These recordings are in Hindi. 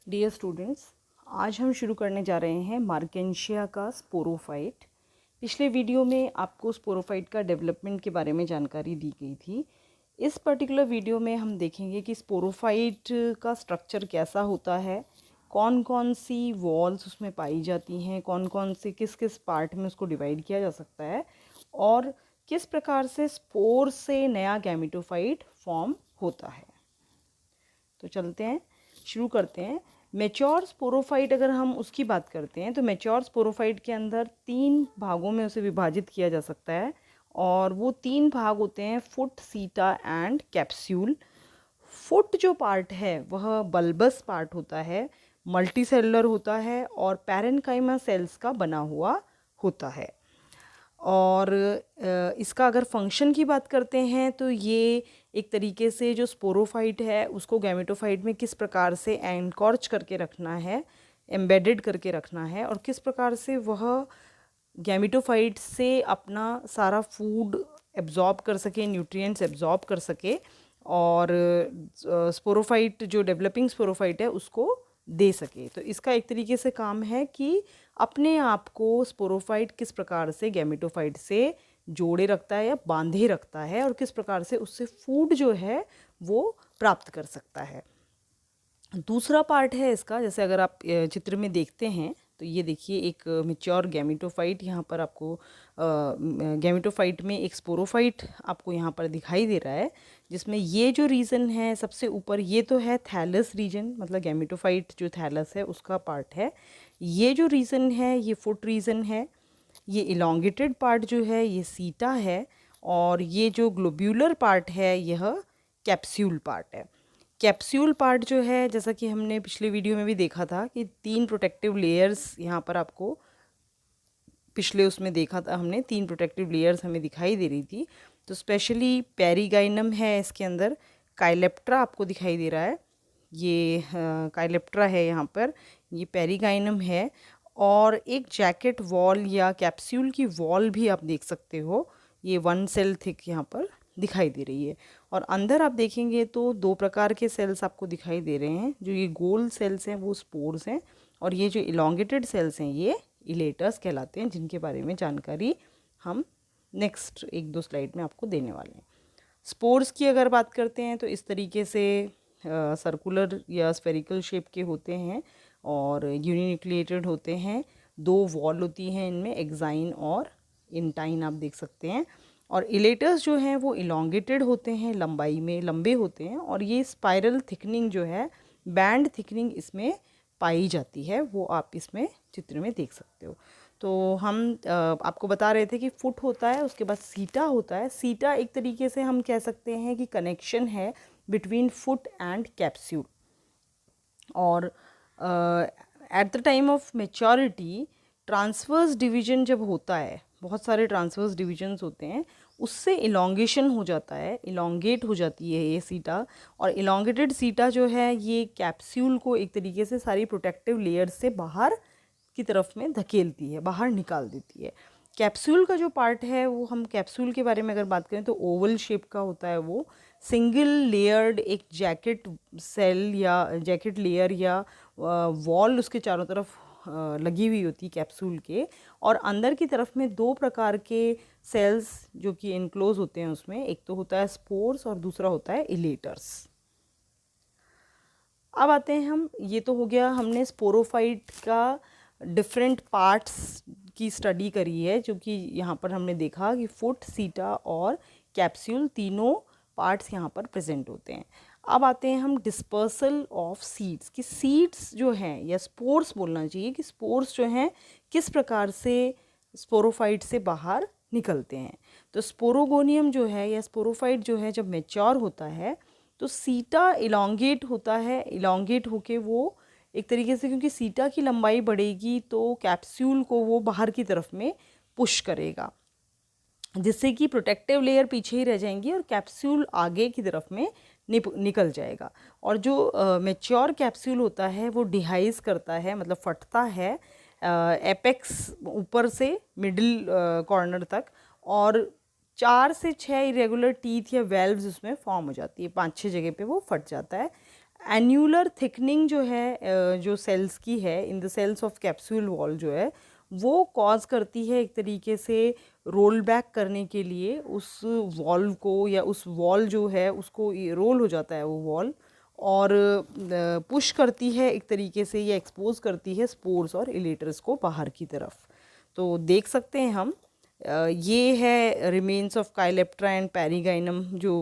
डियर स्टूडेंट्स, आज हम शुरू करने जा रहे हैं मार्केंशिया का स्पोरोफाइट। पिछले वीडियो में आपको स्पोरोफाइट का डेवलपमेंट के बारे में जानकारी दी गई थी। इस पर्टिकुलर वीडियो में हम देखेंगे कि स्पोरोफाइट का स्ट्रक्चर कैसा होता है, कौन कौन सी वॉल्स उसमें पाई जाती हैं, कौन कौन से किस किस पार्ट में उसको डिवाइड किया जा सकता है और किस प्रकार से स्पोर से नया गैमेटोफाइट फॉर्म होता है। तो चलते हैं, शुरू करते हैं। मेच्योर स्पोरोफाइट अगर हम उसकी बात करते हैं तो मेच्योर स्पोरोफाइट के अंदर 3 भागों में उसे विभाजित किया जा सकता है और वो 3 भाग होते हैं फुट, सीटा एंड कैप्सूल। फुट जो पार्ट है वह बल्बस पार्ट होता है, मल्टीसेलुलर होता है और पैरेन्काइमा सेल्स का बना हुआ होता है। और इसका अगर फंक्शन की बात करते हैं तो ये एक तरीके से जो स्पोरोफाइट है उसको गैमेटोफाइट में किस प्रकार से एनकॉर्च करके रखना है, एम्बेडेड करके रखना है और किस प्रकार से वह गैमेटोफाइट से अपना सारा फूड एब्जॉर्ब कर सके, न्यूट्रिएंट्स एब्जॉर्ब कर सके और स्पोरोफाइट जो डेवलपिंग स्पोरोफाइट है उसको दे सके। तो इसका एक तरीके से काम है कि अपने आप को स्पोरोफाइट किस प्रकार से गैमेटोफाइट से जोड़े रखता है या बांधे रखता है और किस प्रकार से उससे फूड जो है वो प्राप्त कर सकता है। दूसरा पार्ट है इसका, जैसे अगर आप चित्र में देखते हैं तो ये देखिए एक मेच्योर गैमेटोफाइट, यहाँ पर आपको गैमेटोफाइट में एक स्पोरोफाइट आपको यहाँ पर दिखाई दे रहा है, जिसमें ये जो रीजन है सबसे ऊपर ये तो है थैलस रीजन, मतलब गैमेटोफाइट जो थैलस है उसका पार्ट है। ये जो रीजन है ये फुट रीजन है, ये इलोंगेटेड पार्ट जो है ये सीटा है और ये जो ग्लोब्यूलर पार्ट है यह कैप्सूल पार्ट है। कैप्सूल पार्ट जो है, जैसा कि हमने पिछले वीडियो में भी देखा था कि 3 प्रोटेक्टिव लेयर्स यहाँ पर आपको पिछले उसमें देखा था हमने, 3 प्रोटेक्टिव लेयर्स हमें दिखाई दे रही थी। तो स्पेशली पेरिगाइनम है इसके अंदर, काइलेप्ट्रा आपको दिखाई दे रहा है, ये काइलेप्ट्रा है यहाँ पर, ये पेरिगाइनम है और एक जैकेट वॉल या कैप्सूल की वॉल भी आप देख सकते हो, ये 1 सेल थिक यहाँ पर दिखाई दे रही है। और अंदर आप देखेंगे तो 2 प्रकार के सेल्स आपको दिखाई दे रहे हैं। जो ये गोल सेल्स हैं वो स्पोर्स हैं और ये जो इलोंगेटेड सेल्स हैं ये इलेटर्स कहलाते हैं, जिनके बारे में जानकारी हम नेक्स्ट 1-2 स्लाइड में आपको देने वाले हैं। स्पोर्स की अगर बात करते हैं तो इस तरीके से सर्कुलर या स्फेरिकल शेप के होते हैं और यूनिन्यूक्लिएटेड होते हैं। 2 वॉल होती हैं इनमें, एक्साइन और इंटाइन आप देख सकते हैं। और इलेटर्स जो हैं वो इलोंगेटेड होते हैं, लंबाई में लंबे होते हैं और ये स्पाइरल थिकनिंग जो है, बैंड थिकनिंग इसमें पाई जाती है, वो आप इसमें चित्र में देख सकते हो। तो हम आपको बता रहे थे कि फुट होता है, उसके बाद सीटा होता है। सीटा एक तरीके से हम कह सकते हैं कि कनेक्शन है बिटवीन फुट एंड कैप्सूल। और at the time of maturity transverse division जब होता है, बहुत सारे ट्रांसवर्स डिविजन्स होते हैं, उससे इलोंगेशन हो जाता है, इलोंगेट हो जाती है ये सीटा। और इलोंगेटेड सीटा जो है ये कैप्सूल को एक तरीके से सारी प्रोटेक्टिव लेयर से बाहर की तरफ में धकेलती है, बाहर निकाल देती है। कैप्सूल का जो पार्ट है वो, हम कैप्सूल के बारे में अगर बात करें तो ओवल शेप का होता है, वो सिंगल लेयर्ड एक जैकेट सेल या जैकेट लेयर या वॉल उसके चारों तरफ लगी हुई होती है कैप्सूल के, और अंदर की तरफ में 2 प्रकार के सेल्स जो कि इनक्लोज होते हैं उसमें, एक तो होता है स्पोर्स और दूसरा होता है इलेटर्स। अब आते हैं हम, ये तो हो गया हमने स्पोरोफाइट का डिफरेंट पार्ट्स की स्टडी करी है, जो कि यहाँ पर हमने देखा कि फुट, सीटा और कैप्सूल तीनों पार्ट्स यहाँ पर प्रेजेंट होते हैं। अब आते हैं हम डिस्पर्सल ऑफ सीड्स, कि सीड्स जो हैं, या स्पोर्स बोलना चाहिए, कि स्पोर्स जो हैं किस प्रकार से स्पोरोफाइट से बाहर निकलते हैं। तो स्पोरोगोनियम जो है या स्पोरोफाइट जो है जब मैच्योर होता है तो सीटा इलोंगेट होता है, इलोंगेट होके वो एक तरीके से, क्योंकि सीटा की लंबाई बढ़ेगी तो कैप्सूल को वो बाहर की तरफ में पुश करेगा, जिससे कि प्रोटेक्टिव लेयर पीछे ही रह जाएंगी और कैप्सूल आगे की तरफ में निकल जाएगा। और जो मैच्योर कैप्सूल होता है वो डिहाइज करता है, मतलब फटता है एपेक्स ऊपर से मिडिल कॉर्नर तक, और 4 से 6 इरेगुलर टीथ या वेल्व्स उसमें फॉर्म हो जाती है, 5-6 जगह पे वो फट जाता है। एन्यूलर थिकनिंग जो है जो सेल्स की है in the cells of capsule wall जो है वो कॉज करती है एक तरीके से रोल बैक करने के लिए उस वॉल को, या उस वॉल जो है उसको रोल हो जाता है वो वॉल, और पुश करती है एक तरीके से, या एक्सपोज करती है स्पोर्स और इलेटर्स को बाहर की तरफ। तो देख सकते हैं हम ये है रिमेन्स ऑफ काइलेप्ट्रा एंड पेरिगाइनम, जो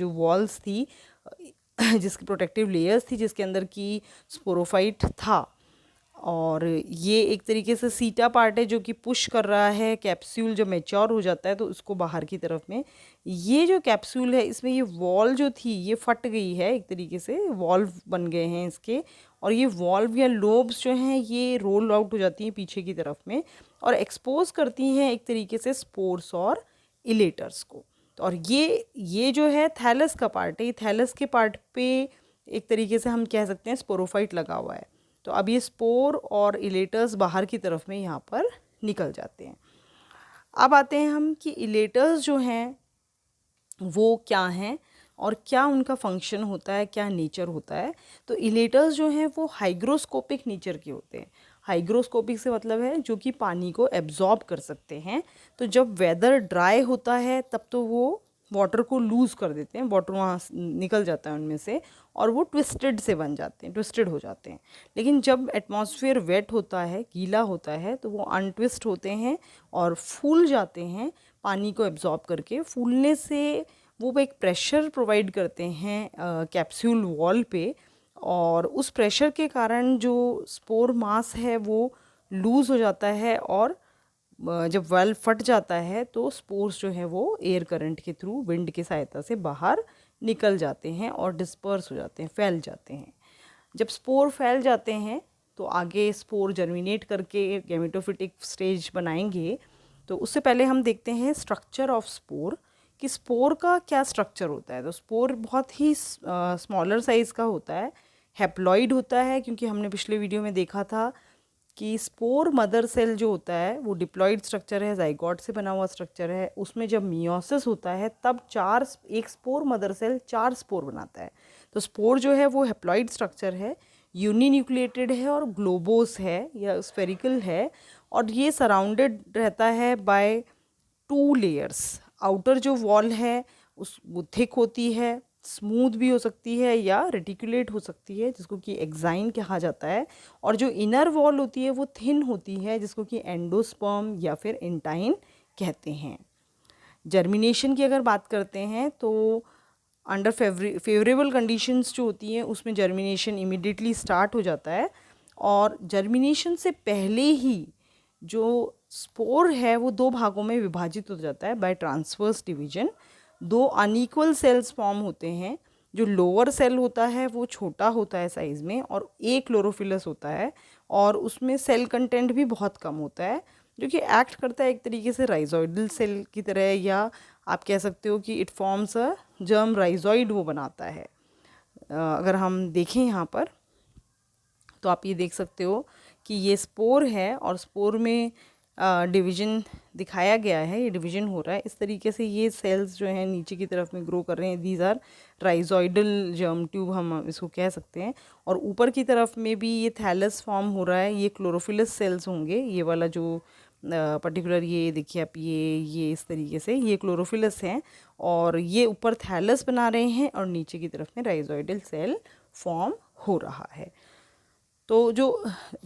वॉल्स थी जिसकी प्रोटेक्टिव लेयर्स थी जिसके अंदर की स्पोरोफाइट था। और ये एक तरीके से सीटा पार्ट है जो कि पुश कर रहा है कैप्सूल, जब मैच्योर हो जाता है तो उसको बाहर की तरफ में। ये जो कैप्सूल है इसमें ये वॉल जो थी ये फट गई है, एक तरीके से वॉल्व बन गए हैं इसके, और ये वॉल्व या लोब्स जो हैं ये रोल आउट हो जाती हैं पीछे की तरफ में और एक्सपोज करती हैं एक तरीके से स्पोर्स और इलेटर्स को। और ये जो है थैलस का पार्ट है, ये थैलस के पार्ट पे एक तरीके से हम कह सकते हैं स्पोरोफाइट लगा हुआ है। तो अब ये स्पोर और इलेटर्स बाहर की तरफ में यहाँ पर निकल जाते हैं। अब आते हैं हम कि इलेटर्स जो हैं वो क्या हैं और क्या उनका फंक्शन होता है, क्या नेचर होता है। तो इलेटर्स जो हैं वो हाइग्रोस्कोपिक नेचर के होते हैं। हाइग्रोस्कोपिक से मतलब है जो कि पानी को एब्जॉर्ब कर सकते हैं। तो जब वेदर ड्राई होता है तब तो वो वाटर को लूज़ कर देते हैं, वाटर वहाँ निकल जाता है उनमें से और वो ट्विस्टेड से बन जाते हैं, ट्विस्टेड हो जाते हैं। लेकिन जब एटमॉस्फेयर वेट होता है, गीला होता है, तो वो अनट्विस्ट होते हैं और फूल जाते हैं पानी को एब्जॉर्ब करके। फूलने से वो एक प्रेशर प्रोवाइड करते हैं कैप्सूल वॉल पे, और उस प्रेशर के कारण जो स्पोर मास है वो लूज़ हो जाता है, और जब वेल फट जाता है तो स्पोर्स जो है वो एयर करंट के थ्रू, विंड की सहायता से बाहर निकल जाते हैं और डिस्पर्स हो जाते हैं, फैल जाते हैं। जब स्पोर फैल जाते हैं तो आगे स्पोर जर्मिनेट करके गैमेटोफिटिक स्टेज बनाएंगे। तो उससे पहले हम देखते हैं स्ट्रक्चर ऑफ स्पोर, कि स्पोर का क्या स्ट्रक्चर होता है। तो स्पोर बहुत ही स्मॉलर साइज़ का होता है, हैप्लॉइड होता है, क्योंकि हमने पिछले वीडियो में देखा था कि स्पोर मदर सेल जो होता है वो डिप्लॉइड स्ट्रक्चर है, जाइगोट से बना हुआ स्ट्रक्चर है। उसमें जब मियोसिस होता है तब एक स्पोर मदर सेल 4 स्पोर बनाता है। तो स्पोर जो है वो हैप्लॉइड स्ट्रक्चर है, यूनिन्यूक्लिएटेड है और ग्लोबोस है या स्फेरिकल है, और ये सराउंडेड रहता है बाय 2 लेयर्स। आउटर जो वॉल है वो थिक होती है, स्मूथ भी हो सकती है या रेटिकुलेट हो सकती है, जिसको कि एक्साइन कहा जाता है। और जो इनर वॉल होती है वो थिन होती है, जिसको कि एंडोस्पर्म या फिर इंटाइन कहते हैं। जर्मिनेशन की अगर बात करते हैं तो अंडर फेवरेबल कंडीशंस जो होती हैं उसमें जर्मिनेशन इमिडिएटली स्टार्ट हो जाता है। और जर्मिनेशन से पहले ही जो स्पोर है वो 2 भागों में विभाजित हो जाता है by transverse division. 2 unequal cells form होते हैं। जो लोअर सेल होता है वो छोटा होता है साइज़ में और एक क्लोरोफिलस होता है, और उसमें सेल कंटेंट भी बहुत कम होता है, जो कि एक्ट करता है एक तरीके से राइजोइडल सेल की तरह, या आप कह सकते हो कि it forms a germ rhizoid वो बनाता है। अगर हम देखें यहाँ पर तो आप ये देख सकते हो कि ये स्पोर है और स्पोर में डिवीजन दिखाया गया है, ये डिवीजन हो रहा है इस तरीके से। ये सेल्स जो हैं नीचे की तरफ में ग्रो कर रहे हैं, दीज आर राइजोइडल जर्म ट्यूब हम इसको कह सकते हैं। और ऊपर की तरफ में भी ये थैलस फॉर्म हो रहा है, ये क्लोरोफिलस सेल्स होंगे। ये वाला जो पर्टिकुलर ये देखिए आप, ये इस तरीके से ये क्लोरोफिलस हैं, और ये ऊपर थैलस बना रहे हैं और नीचे की तरफ में राइजोइडल सेल फॉर्म हो रहा है। तो जो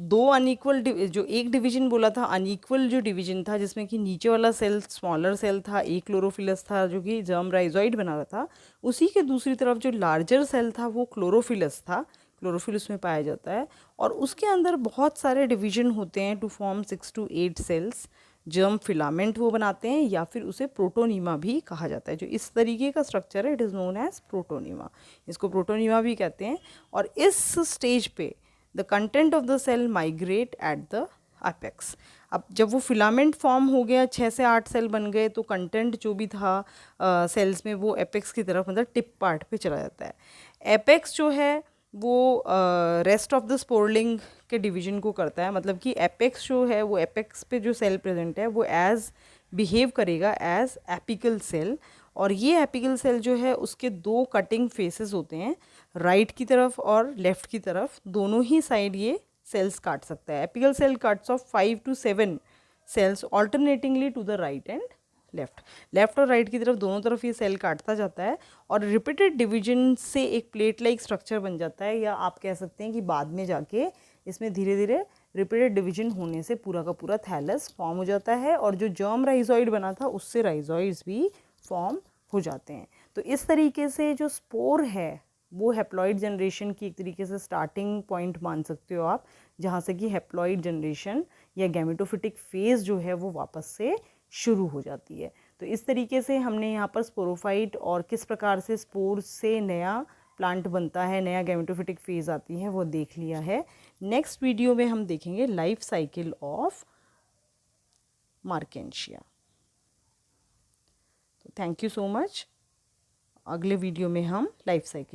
2 अनइक्वल जो एक डिवीजन बोला था, अनइक्वल जो डिवीजन था जिसमें कि नीचे वाला सेल स्मॉलर सेल था, एक क्लोरोफिलस था जो कि जर्म राइजोइड बना रहा था, उसी के दूसरी तरफ जो लार्जर सेल था वो क्लोरोफिलस था, क्लोरोफिलस में पाया जाता है। और उसके अंदर बहुत सारे डिवीजन होते हैं to form 6 to 8 cells. Germ filament वो बनाते हैं, या फिर उसे प्रोटोनीमा भी कहा जाता है। जो इस तरीके का स्ट्रक्चर है it is known as protonema, इसको प्रोटोनीमा भी कहते हैं। और इस स्टेज पे the content of the cell migrate at the apex. अब जब वो फिलामेंट फॉर्म हो गया, 6 से 8 सेल बन गए, तो कंटेंट जो भी था सेल्स में वो एपेक्स की तरफ, मतलब टिप पार्ट पे चला जाता है। एपेक्स जो है वो रेस्ट ऑफ द स्पोरलिंग के डिवीजन को करता है, मतलब कि एपेक्स जो है वो एपेक्स पे जो सेल प्रेजेंट है वो एज बिहेव करेगा एज एपिकल सेल। और ये एपिकल सेल जो है उसके 2 कटिंग फेसेस होते हैं, राइट की तरफ और लेफ़्ट की तरफ दोनों ही साइड ये सेल्स काट सकता है। Apical cell cuts of 5 to 7 cells alternatingly to the right and left और राइट की तरफ दोनों तरफ ये सेल काटता जाता है और रिपीटेड डिवीजन से एक प्लेट लाइक स्ट्रक्चर बन जाता है, या आप कह सकते हैं कि बाद में जाके इसमें धीरे धीरे रिपीटेड डिवीजन होने से पूरा का पूरा थैलस फॉर्म हो जाता है और जो जर्म राइजॉइड बना था उससे राइजॉइड्स भी फॉर्म हो जाते हैं। तो इस तरीके से जो स्पोर है वो हैप्लॉइड जनरेशन की एक तरीके से स्टार्टिंग पॉइंट मान सकते हो आप, जहाँ से कि हैप्लॉइड जनरेशन या गैमेटोफिटिक फेज़ जो है वो वापस से शुरू हो जाती है। तो इस तरीके से हमने यहाँ पर स्पोरोफाइट और किस प्रकार से स्पोर से नया प्लांट बनता है, नया गैमेटोफिटिक फेज़ आती है, वो देख लिया है। नेक्स्ट वीडियो में हम देखेंगे लाइफ साइकिल ऑफ मार्केंशिया। तो थैंक यू सो मच। अगले वीडियो में हम लाइफ साइकिल